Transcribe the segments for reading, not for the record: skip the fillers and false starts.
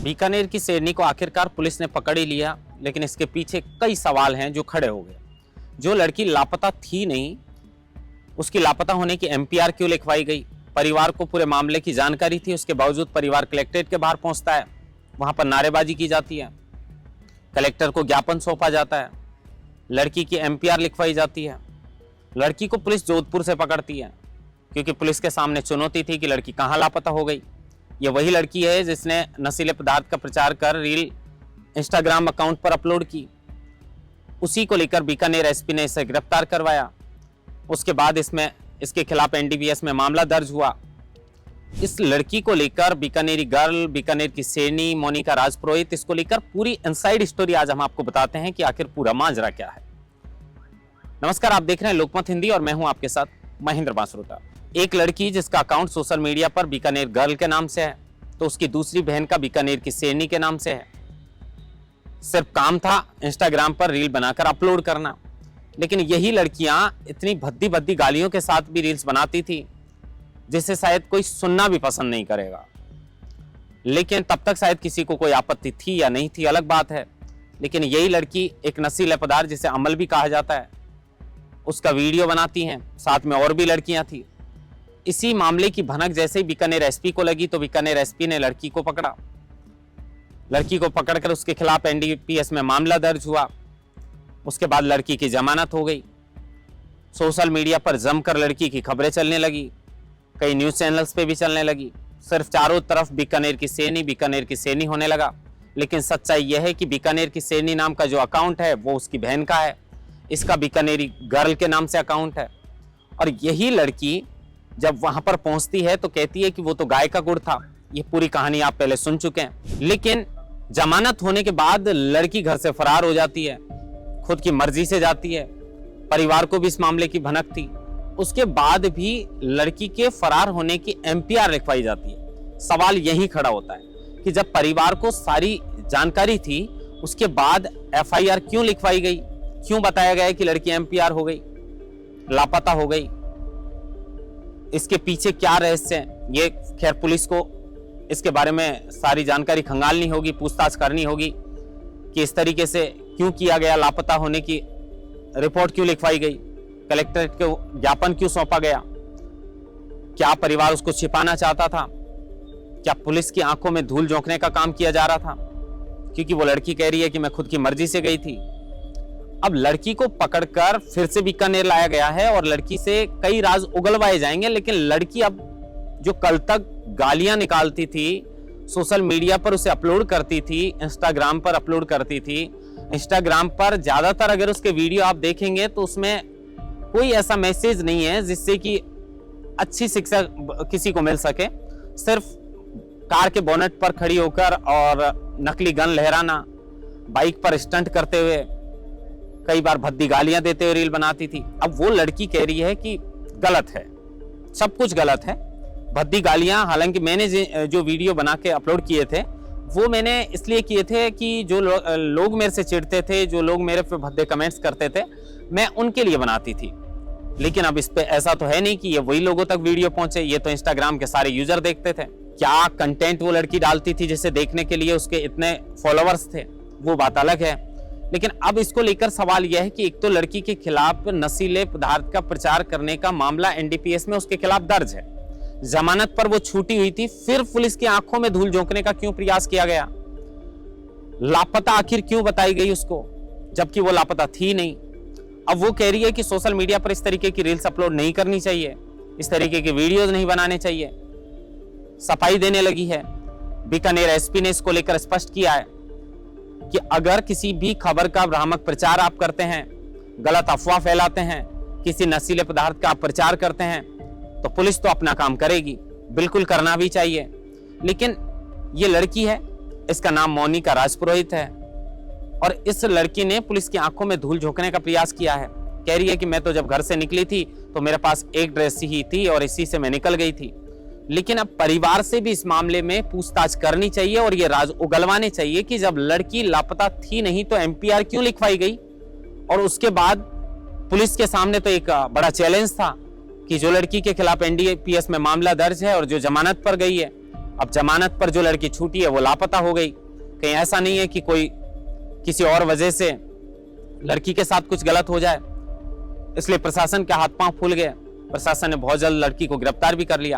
बीकानेर की शेरनी को आखिरकार पुलिस ने पकड़ ही लिया, लेकिन इसके पीछे कई सवाल हैं जो खड़े हो गए। जो लड़की लापता थी नहीं, उसकी लापता होने की एमपीआर क्यों लिखवाई गई? परिवार को पूरे मामले की जानकारी थी, उसके बावजूद परिवार कलेक्ट्रेट के बाहर पहुंचता है, वहां पर नारेबाजी की जाती है, कलेक्टर को ज्ञापन सौंपा जाता है, लड़की की एमपीआर लिखवाई जाती है। लड़की को पुलिस जोधपुर से पकड़ती है क्योंकि पुलिस के सामने चुनौती थी कि लड़की कहां लापता हो गई। ये वही लड़की है जिसने नशीले पदार्थ का प्रचार कर रील इंस्टाग्राम अकाउंट पर अपलोड की। उसी को लेकर बीकानेर एसपी ने इसे गिरफ्तार करवाया। उसके बाद इसके खिलाफ एनडीपीएस में मामला दर्ज हुआ। इस लड़की को लेकर बीकानेरी गर्ल, बीकानेर की शेरनी मोनिका राजपुरोहित, इसको लेकर पूरी इनसाइड स्टोरी आज हम आपको बताते हैं कि आखिर पूरा माजरा क्या है। नमस्कार, आप देख रहे हैं लोकमत हिंदी और मैं हूं आपके साथ महेंद्र बांसरोटा। एक लड़की जिसका अकाउंट सोशल मीडिया पर बीकानेर गर्ल के नाम से है, तो उसकी दूसरी बहन का बीकानेर की शेरनी के नाम से है। सिर्फ काम था इंस्टाग्राम पर रील बनाकर अपलोड करना, लेकिन यही लड़कियां इतनी भद्दी भद्दी गालियों के साथ भी रील्स बनाती थी जिसे शायद कोई सुनना भी पसंद नहीं करेगा। लेकिन तब तक शायद किसी को कोई आपत्ति थी या नहीं थी अलग बात है। लेकिन यही लड़की एक नशीले पदार्थ जिसे अमल भी कहा जाता है, उसका वीडियो बनाती हैं, साथ में और भी लड़कियां थी। इसी मामले की भनक जैसे ही बीकानेर एसपी को लगी तो बीकानेर एसपी ने लड़की को पकड़ा। लड़की को पकड़कर उसके खिलाफ एनडीपीएस में मामला दर्ज हुआ। उसके बाद लड़की की जमानत हो गई। सोशल मीडिया पर जमकर लड़की की खबरें चलने लगी, कई न्यूज चैनल्स पे भी चलने लगी। सिर्फ चारों तरफ बीकानेर की शेरनी होने लगा। लेकिन सच्चाई यह है कि बीकानेर की शेरनी नाम का जो अकाउंट है वो उसकी बहन का है, इसका बीकानेरी गर्ल के नाम से अकाउंट है। और यही लड़की जब वहां पर पहुंचती है तो कहती है कि वो तो गाय का गुड़ था। ये पूरी कहानी आप पहले सुन चुके हैं। लेकिन जमानत होने के बाद लड़की घर से फरार हो जाती है, खुद की मर्जी से जाती है। परिवार को भी इस मामले की भनक थी। उसके बाद भी लड़की के फरार होने की एमपीआर लिखवाई जाती है। सवाल यही खड़ा होता है कि जब परिवार को सारी जानकारी थी, उसके बाद एफआईआर क्यों लिखवाई गई? क्यों बताया गया कि लड़की एमपीआर हो गई, लापता हो गई? इसके पीछे क्या रहस्य है? ये खैर पुलिस को इसके बारे में सारी जानकारी खंगालनी होगी, पूछताछ करनी होगी कि इस तरीके से क्यों किया गया, लापता होने की रिपोर्ट क्यों लिखवाई गई, कलेक्ट्रेट को ज्ञापन क्यों सौंपा गया? क्या परिवार उसको छिपाना चाहता था? क्या पुलिस की आंखों में धूल झोंकने का काम किया जा रहा था? क्योंकि वो लड़की कह रही है कि मैं खुद की मर्जी से गई थी। अब लड़की को पकड़कर फिर से बीकानेर लाया गया है और लड़की से कई राज उगलवाए जाएंगे। लेकिन लड़की अब जो कल तक गालियां निकालती थी, सोशल मीडिया पर उसे अपलोड करती थी, इंस्टाग्राम पर अपलोड करती थी। इंस्टाग्राम पर ज्यादातर अगर उसके वीडियो आप देखेंगे तो उसमें कोई ऐसा मैसेज नहीं है जिससे कि अच्छी शिक्षा किसी को मिल सके। सिर्फ कार के बोनेट पर खड़ी होकर और नकली गन लहराना, बाइक पर स्टंट करते हुए, कई बार भद्दी गालियां देते हुए रील बनाती थी। अब वो लड़की कह रही है कि गलत है, सब कुछ गलत है। भद्दी गालियां, हालांकि मैंने जो वीडियो बना के अपलोड किए थे वो मैंने इसलिए किए थे कि जो लोग मेरे से चिढ़ते थे, जो लोग मेरे पे भद्दे कमेंट्स करते थे, मैं उनके लिए बनाती थी। लेकिन अब इस पे ऐसा तो है नहीं कि ये वही लोगों तक वीडियो पहुंचे। ये तो इंस्टाग्राम के सारे यूजर देखते थे। क्या कंटेंट वो लड़की डालती थी जिसे देखने के लिए उसके इतने फॉलोअर्स थे, वो बात अलग है। लेकिन अब इसको लेकर सवाल यह है कि एक तो लड़की के खिलाफ नशीले पदार्थ का प्रचार करने का मामला एनडीपीएस में उसके खिलाफ दर्ज है। जमानत पर वो छूटी हुई थी, फिर पुलिस की आंखों में धूल झोंकने का क्यों प्रयास किया गया? लापता आखिर क्यों बताई गई उसको, जबकि वो लापता थी नहीं? अब वो कह रही है कि सोशल मीडिया पर इस तरीके की रील्स अपलोड नहीं करनी चाहिए, इस तरीके के वीडियोज नहीं बनाने चाहिए। सफाई देने लगी है। बीकानेर एसपी ने इसको लेकर स्पष्ट किया है कि अगर किसी भी खबर का भ्रामक प्रचार आप करते हैं, गलत अफवाह फैलाते हैं, किसी नशीले पदार्थ का आप प्रचार करते हैं, तो पुलिस तो अपना काम करेगी, बिल्कुल करना भी चाहिए। लेकिन ये लड़की है, इसका नाम मोनिका राजपुरोहित है, और इस लड़की ने पुलिस की आंखों में धूल झोंकने का प्रयास किया है। कह रही है कि मैं तो जब घर से निकली थी तो मेरे पास एक ड्रेस ही थी और इसी से मैं निकल गई थी। लेकिन अब परिवार से भी इस मामले में पूछताछ करनी चाहिए और ये राज उगलवाने चाहिए कि जब लड़की लापता थी नहीं तो एमपीआर क्यों लिखवाई गई। और उसके बाद पुलिस के सामने तो एक बड़ा चैलेंज था कि जो लड़की के खिलाफ एनडीपीएस में मामला दर्ज है और जो जमानत पर गई है, अब जमानत पर जो लड़की छूटी है वो लापता हो गई। कहीं ऐसा नहीं है कि कोई किसी और वजह से लड़की के साथ कुछ गलत हो जाए, इसलिए प्रशासन के हाथ पांव फूल गए। प्रशासन ने बहुत जल्द लड़की को गिरफ्तार भी कर लिया।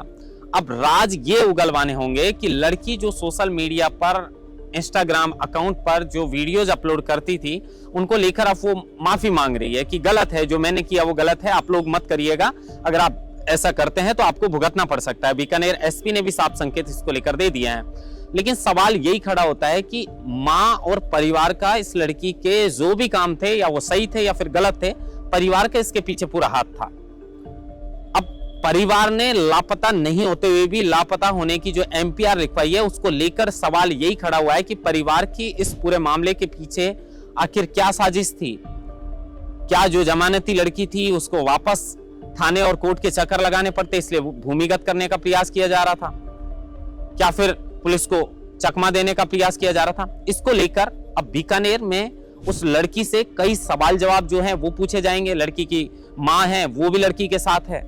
अब राज ये उगलवाने होंगे कि लड़की जो सोशल मीडिया पर, इंस्टाग्राम अकाउंट पर जो वीडियोज अपलोड करती थी, उनको लेकर अब वो माफी मांग रही है कि गलत है, जो मैंने किया वो गलत है, आप लोग मत करिएगा, अगर आप ऐसा करते हैं तो आपको भुगतना पड़ सकता है। बीकानेर एसपी ने भी साफ संकेत इसको लेकर दे दिए हैं। लेकिन सवाल यही खड़ा होता है कि मां और परिवार का इस लड़की के जो भी काम थे, या वो सही थे या फिर गलत थे, परिवार का इसके पीछे पूरा हाथ था। अब परिवार ने लापता नहीं होते हुए भी लापता होने की जो एमपीआर लिखवाई है, उसको लेकर सवाल यही खड़ा हुआ है कि परिवार की इस पूरे मामले के पीछे आखिर क्या साजिश थी। क्या जो जमानती लड़की थी उसको वापस थाने और कोर्ट के चक्कर लगाने पड़ते, इसलिए भूमिगत करने का प्रयास किया जा रहा था, क्या फिर पुलिस को चकमा देने का प्रयास किया जा रहा था? इसको लेकर अब बीकानेर में उस लड़की से कई सवाल जवाब जो हैं वो पूछे जाएंगे। लड़की की मां है, वो भी लड़की के साथ है,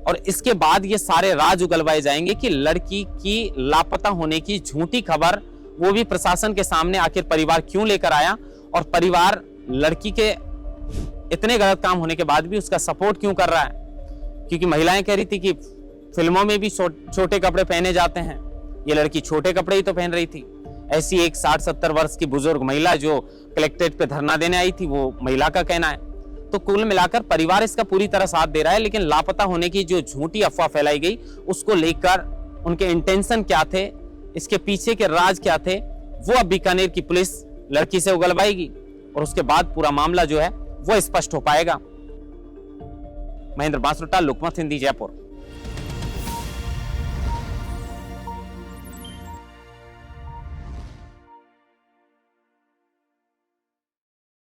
और इसके बाद ये सारे राज उगलवाए जाएंगे कि लड़की की लापता होने की झूठी खबर वो भी प्रशासन के सामने आखिर परिवार क्यों लेकर आया, और परिवार लड़की के इतने गलत काम होने के बाद भी उसका सपोर्ट क्यों कर रहा है। क्योंकि महिलाएं कह रही थी कि फिल्मों में भी छोटे कपड़े पहने जाते हैं, ये लड़की छोटे कपड़े ही तो पहन रही थी। ऐसी एक 60-70 वर्ष की बुजुर्ग महिला जो कलेक्ट्रेट पे धरना देने आई थी, वो महिला का कहना है। तो कुल मिलाकर परिवार इसका पूरी तरह साथ दे रहा है, लेकिन लापता होने की जो झूठी अफवाह फैलाई गई, उसको लेकर उनके इंटेंशन क्या थे, इसके पीछे के राज क्या थे, वो अब बीकानेर की पुलिस लड़की से उगलवाएगी, और उसके बाद पूरा मामला जो है वो स्पष्ट हो पाएगा। महेंद्र बांसुटा, लोकमत हिंदी, जयपुर।